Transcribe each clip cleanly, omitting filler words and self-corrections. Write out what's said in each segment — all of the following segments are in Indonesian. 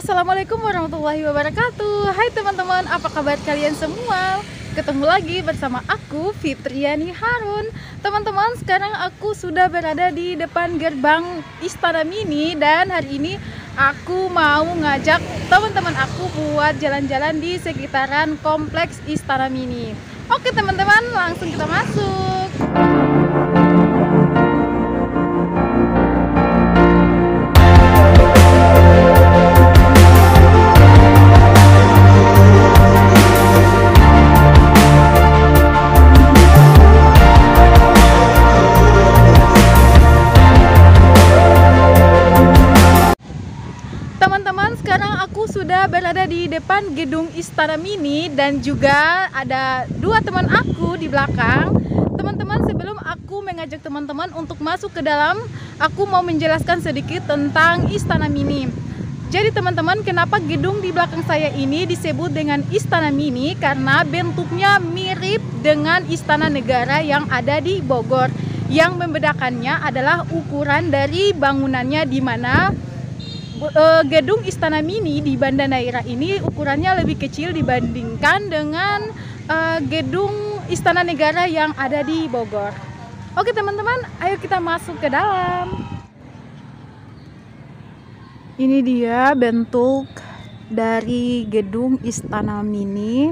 Assalamualaikum warahmatullahi wabarakatuh. Hai teman-teman, apa kabar kalian semua? Ketemu lagi bersama aku, Fitriani Harun. Teman-teman, sekarang aku sudah berada di depan gerbang Istana Mini. Dan hari ini aku mau ngajak teman-teman aku buat jalan-jalan di sekitaran kompleks Istana Mini. Oke teman-teman, langsung kita masuk. Teman-teman, sekarang aku sudah berada di depan gedung Istana Mini dan juga ada dua teman aku di belakang. Teman-teman, sebelum aku mengajak teman-teman untuk masuk ke dalam, aku mau menjelaskan sedikit tentang Istana Mini. Jadi teman-teman, kenapa gedung di belakang saya ini disebut dengan Istana Mini? Karena bentuknya mirip dengan Istana Negara yang ada di Bogor. Yang membedakannya adalah ukuran dari bangunannya, di mana gedung Istana Mini di Banda Neira ini ukurannya lebih kecil dibandingkan dengan gedung Istana Negara yang ada di Bogor. Oke teman-teman, ayo kita masuk ke dalam. Ini dia bentuk dari gedung Istana Mini.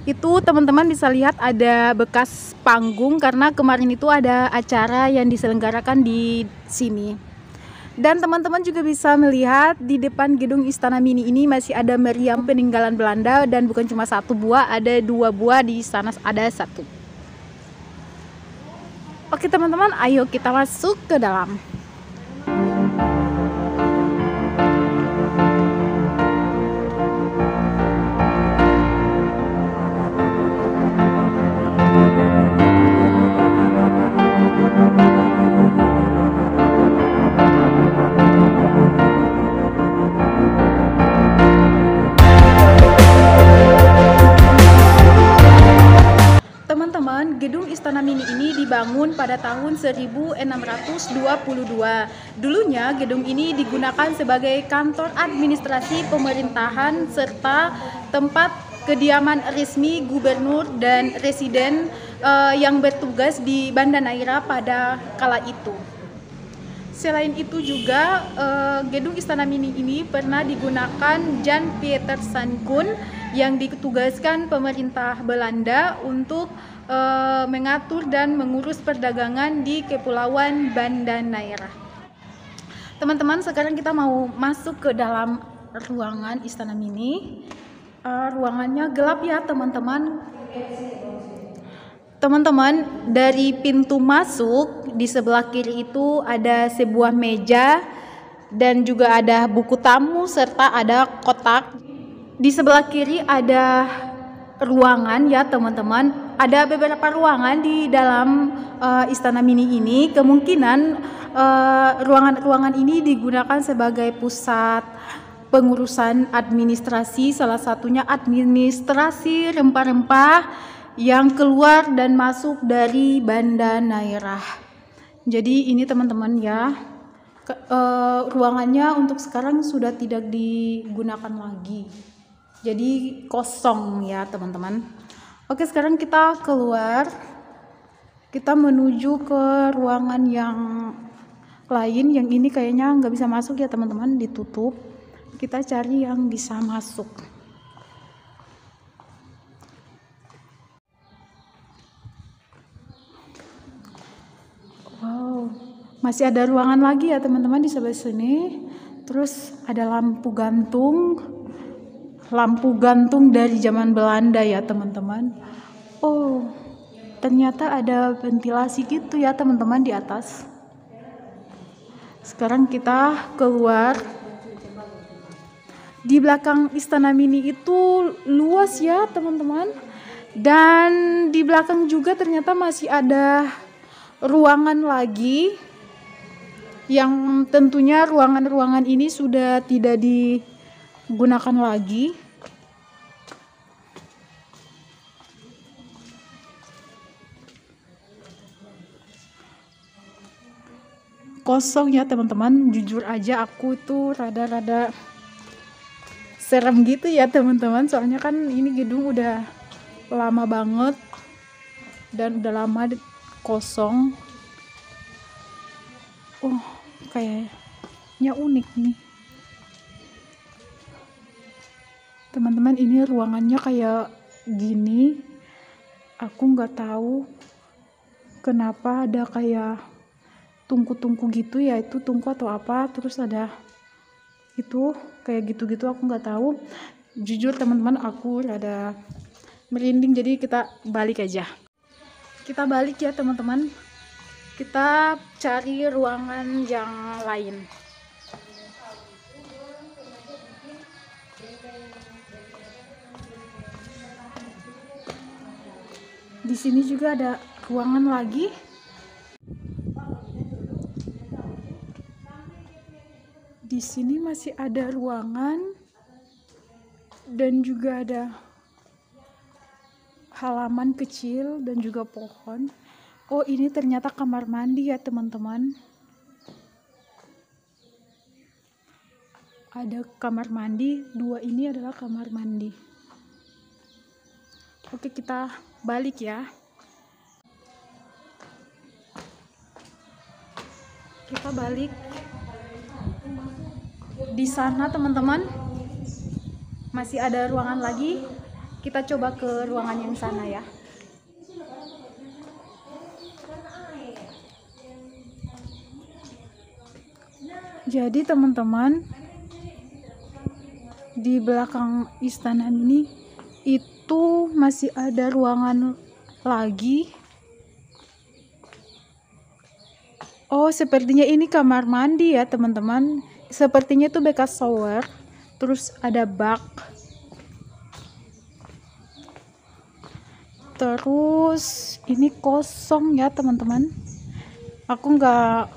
Itu teman-teman bisa lihat ada bekas panggung karena kemarin itu ada acara yang diselenggarakan di sini. Dan teman-teman juga bisa melihat di depan gedung Istana Mini ini masih ada meriam peninggalan Belanda, dan bukan cuma satu buah, ada dua buah, di sana ada satu. Oke teman-teman, ayo kita masuk ke dalam. Teman-teman, gedung Istana Mini ini dibangun pada tahun 1622. Dulunya gedung ini digunakan sebagai kantor administrasi pemerintahan serta tempat kediaman resmi gubernur dan residen yang bertugas di Banda Neira pada kala itu. Selain itu juga gedung Istana Mini ini pernah digunakan Jan Pieter Sankun yang ditugaskan pemerintah Belanda untuk mengatur dan mengurus perdagangan di Kepulauan Banda Neira. Teman-teman, sekarang kita mau masuk ke dalam ruangan Istana Mini. Ruangannya gelap ya teman-teman. Teman-teman, dari pintu masuk di sebelah kiri itu ada sebuah meja dan juga ada buku tamu serta ada kotak. Di sebelah kiri ada ruangan ya teman-teman. Ada beberapa ruangan di dalam Istana Mini ini. Kemungkinan ruangan-ruangan ini digunakan sebagai pusat pengurusan administrasi, salah satunya administrasi rempah-rempah yang keluar dan masuk dari Banda Neira. Jadi ini teman-teman ya, ruangannya untuk sekarang sudah tidak digunakan lagi. Jadi kosong ya teman-teman. Oke, sekarang kita keluar. Kita menuju ke ruangan yang lain. Yang ini kayaknya nggak bisa masuk ya teman-teman, ditutup. Kita cari yang bisa masuk. Wow, masih ada ruangan lagi ya teman-teman di sebelah sini. Terus ada lampu gantung. Lampu gantung dari zaman Belanda ya teman-teman. Oh, ternyata ada ventilasi gitu ya teman-teman di atas. Sekarang kita keluar. Di belakang Istana Mini itu luas ya teman-teman. Dan di belakang juga ternyata masih ada ruangan lagi, yang tentunya ruangan-ruangan ini sudah tidak digunakan lagi. Kosong ya teman-teman. Jujur aja aku itu rada-rada serem gitu ya teman-teman, soalnya kan ini gedung udah lama banget dan udah lama kosong. Oh, kayaknya unik nih teman-teman, ini ruangannya kayak gini. Aku nggak tahu kenapa ada kayak tungku-tungku gitu ya, itu tungku atau apa, terus ada itu kayak gitu-gitu, aku nggak tahu. Jujur teman-teman, aku rada merinding, jadi kita balik aja. Kita balik ya teman-teman, kita cari ruangan yang lain. Di sini juga ada ruangan lagi. Di sini masih ada ruangan dan juga ada halaman kecil dan juga pohon. Oh, ini ternyata kamar mandi ya teman-teman. Ada kamar mandi, dua ini adalah kamar mandi. Oke, kita balik ya. Kita balik. Di sana teman-teman masih ada ruangan lagi. Kita coba ke ruangan yang sana ya. Jadi teman-teman, di belakang istana ini itu masih ada ruangan lagi. Oh, sepertinya ini kamar mandi ya teman-teman. Sepertinya itu bekas shower. Terus ada bak. Terus ini kosong ya teman-teman. Aku nggak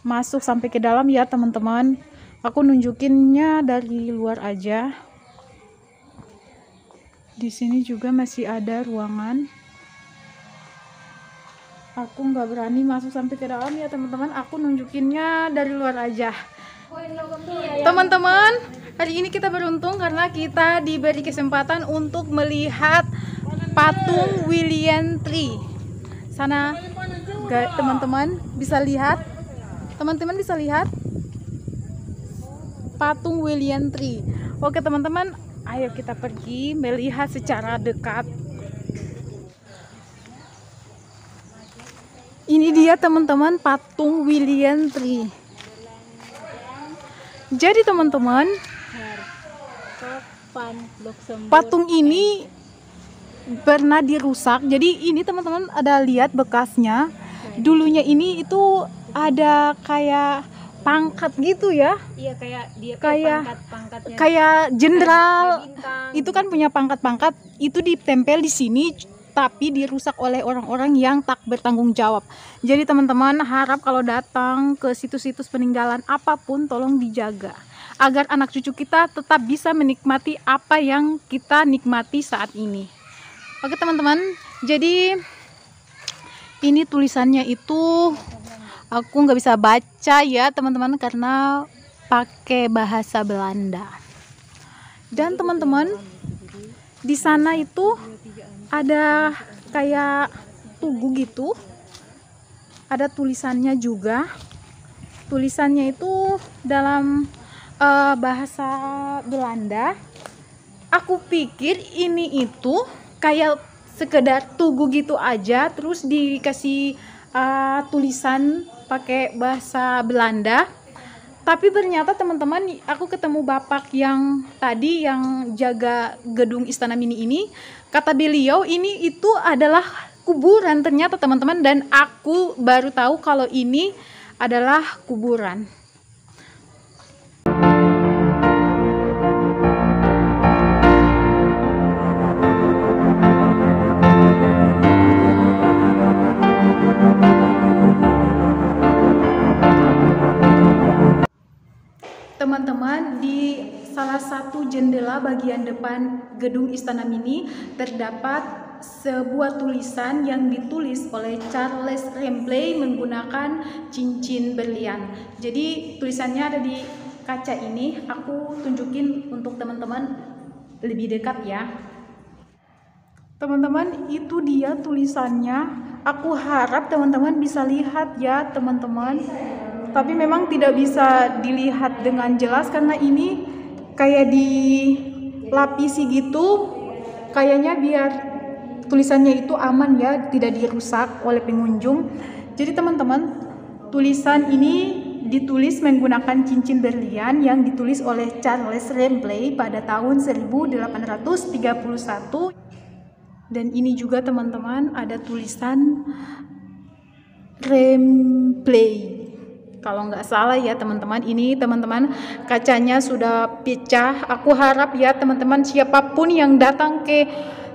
masuk sampai ke dalam ya teman-teman. Aku nunjukinnya dari luar aja. Di sini juga masih ada ruangan. Aku nggak berani masuk sampai ke dalam ya teman-teman. Aku nunjukinnya dari luar aja. Teman-teman, hari ini kita beruntung karena kita diberi kesempatan untuk melihat patung William III. Sana teman-teman bisa lihat. Teman-teman bisa lihat patung William III. Oke teman-teman, ayo kita pergi melihat secara dekat. Ini dia teman-teman, patung William III. Jadi teman-teman, patung ini pernah dirusak. Jadi ini teman-teman ada lihat bekasnya. Dulunya ini itu ada kayak pangkat gitu ya. Iya, kayak dia pangkat-pangkatnya. Kayak jenderal. Itu kan punya pangkat-pangkat, itu ditempel di sini tapi dirusak oleh orang-orang yang tak bertanggung jawab. Jadi teman-teman harap kalau datang ke situs-situs peninggalan apapun tolong dijaga agar anak cucu kita tetap bisa menikmati apa yang kita nikmati saat ini. Oke teman-teman, jadi ini tulisannya itu aku nggak bisa baca ya teman-teman karena pakai bahasa Belanda. Dan teman-teman di sana itu ada kayak tugu gitu, ada tulisannya juga. Tulisannya itu dalam bahasa Belanda. Aku pikir ini itu kayak sekedar tugu gitu aja, terus dikasih tulisan pakai bahasa Belanda. Tapi ternyata teman-teman, aku ketemu bapak yang tadi yang jaga gedung Istana Mini ini. Kata beliau ini itu adalah kuburan ternyata teman-teman, dan aku baru tahu kalau ini adalah kuburan. Teman-teman, di salah satu jendela bagian depan gedung Istana Mini terdapat sebuah tulisan yang ditulis oleh Charles Rampley menggunakan cincin berlian. Jadi tulisannya ada di kaca ini aku tunjukin untuk teman-teman lebih dekat ya. Teman-teman, itu dia tulisannya. Aku harap teman-teman bisa lihat ya teman-teman. Tapi memang tidak bisa dilihat dengan jelas karena ini kayak dilapisi gitu. Kayaknya biar tulisannya itu aman ya, tidak dirusak oleh pengunjung. Jadi teman-teman, tulisan ini ditulis menggunakan cincin berlian yang ditulis oleh Charles Lempley pada tahun 1831. Dan ini juga teman-teman ada tulisan Lempley. Kalau nggak salah ya teman-teman, ini teman-teman kacanya sudah pecah. Aku harap ya teman-teman, siapapun yang datang ke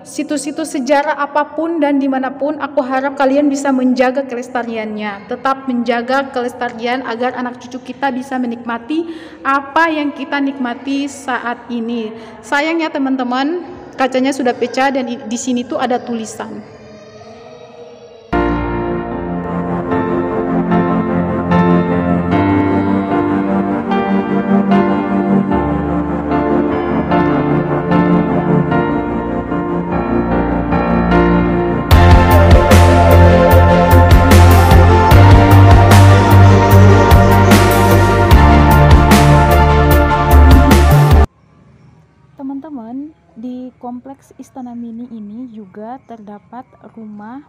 situs-situs sejarah apapun dan dimanapun, aku harap kalian bisa menjaga kelestariannya. Tetap menjaga kelestarian agar anak cucu kita bisa menikmati apa yang kita nikmati saat ini. Sayang ya teman-teman, kacanya sudah pecah dan di sini tuh ada tulisan. Teman-teman, di kompleks Istana Mini ini juga terdapat rumah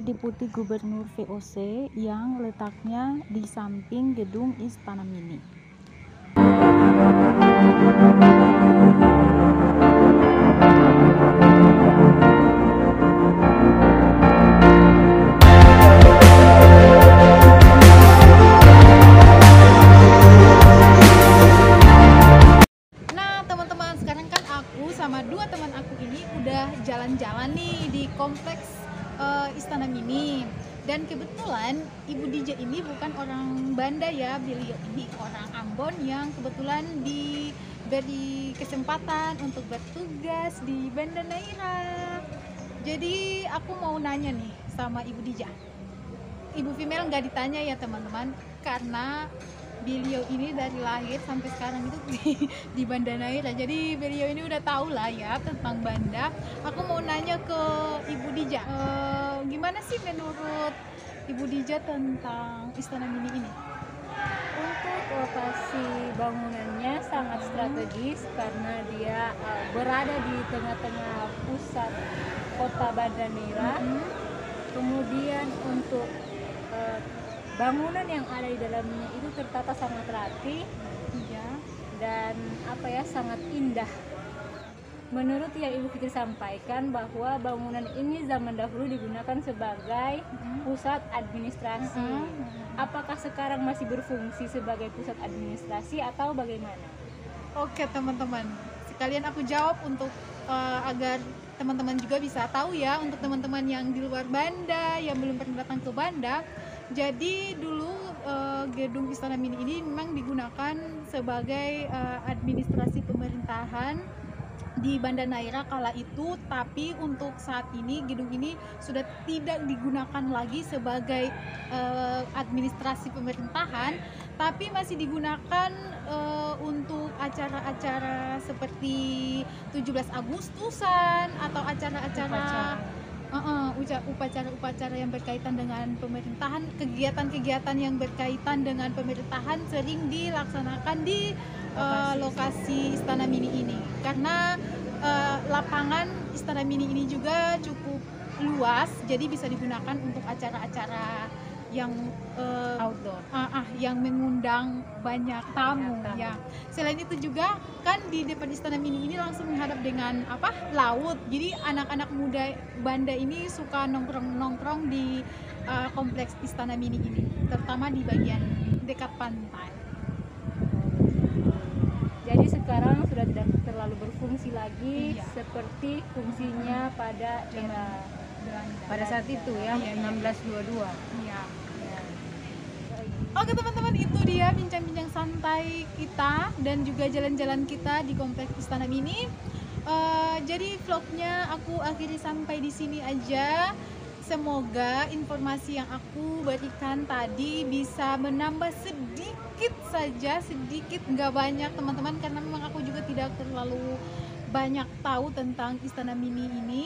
Deputi Gubernur VOC yang letaknya di samping gedung Istana Mini. Sama dua teman aku ini udah jalan-jalan nih di kompleks Istana Mini, dan kebetulan Ibu DJ ini bukan orang Banda ya, beliau ini orang Ambon yang kebetulan diberi kesempatan untuk bertugas di Banda Neira. Jadi aku mau nanya nih sama Ibu DJ. Ibu female nggak ditanya ya teman-teman, karena beliau ini dari lahir sampai sekarang itu di Banda Neira. Jadi beliau ini udah tahu lah ya tentang Banda. Aku mau nanya ke Ibu Dija, gimana sih menurut Ibu Dija tentang Istana Mini ini? Untuk lokasi bangunannya sangat strategis karena dia berada di tengah-tengah pusat kota Banda Neira. Kemudian untuk bangunan yang ada di dalamnya itu tertata sangat rapi ya, dan sangat indah. Menurut yang Ibu Fitri sampaikan bahwa bangunan ini zaman dahulu digunakan sebagai pusat administrasi. Apakah sekarang masih berfungsi sebagai pusat administrasi atau bagaimana? Oke teman-teman, sekalian aku jawab untuk agar teman-teman juga bisa tahu ya, untuk teman-teman yang di luar Banda yang belum pernah datang ke Banda. Jadi dulu gedung Istana Mini ini memang digunakan sebagai administrasi pemerintahan di Banda Neira kala itu, tapi untuk saat ini gedung ini sudah tidak digunakan lagi sebagai administrasi pemerintahan, tapi masih digunakan untuk acara-acara seperti 17 Agustusan atau acara-acara upacara-upacara yang berkaitan dengan pemerintahan. Kegiatan-kegiatan yang berkaitan dengan pemerintahan sering dilaksanakan di lokasi Istana Mini ini, karena lapangan Istana Mini ini juga cukup luas, jadi bisa digunakan untuk acara-acara yang Outdoor, yang mengundang banyak tamu ya. Selain itu juga kan di depan Istana Mini ini langsung menghadap dengan laut. Jadi anak-anak muda Banda ini suka nongkrong-nongkrong di kompleks Istana Mini ini, terutama di bagian dekat pantai. Jadi sekarang sudah tidak terlalu berfungsi lagi seperti fungsinya pada era pada saat itu ya, 1622. Iya. Oke teman-teman, itu dia bincang-bincang santai kita dan juga jalan-jalan kita di kompleks Istana Mini. Jadi vlognya aku akhiri sampai di sini aja. semoga informasi yang aku berikan tadi bisa menambah sedikit saja, sedikit nggak banyak teman-teman, karena memang aku juga tidak terlalu banyak tahu tentang Istana Mini ini.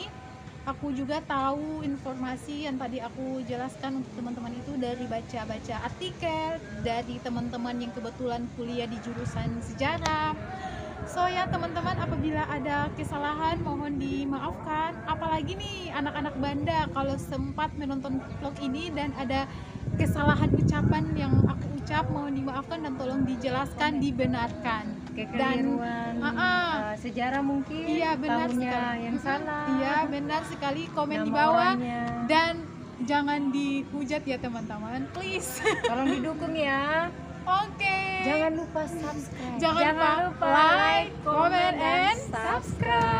Aku juga tahu informasi yang tadi aku jelaskan untuk teman-teman itu dari baca-baca artikel dari teman-teman yang kebetulan kuliah di jurusan sejarah. So ya teman-teman, apabila ada kesalahan mohon dimaafkan. Apalagi nih anak-anak Banda, kalau sempat menonton vlog ini dan ada kesalahan ucapan yang aku ucap, mohon dimaafkan dan tolong dijelaskan, dibenarkan. Kekeliruan sejarah mungkin, Iya benar tahunnya sekali. yang salah. Iya benar sekali, komen di Nama bawah orangnya. dan jangan dihujat ya teman-teman, please. Tolong didukung ya. Oke. Jangan lupa subscribe. Jangan lupa like, comment, and subscribe.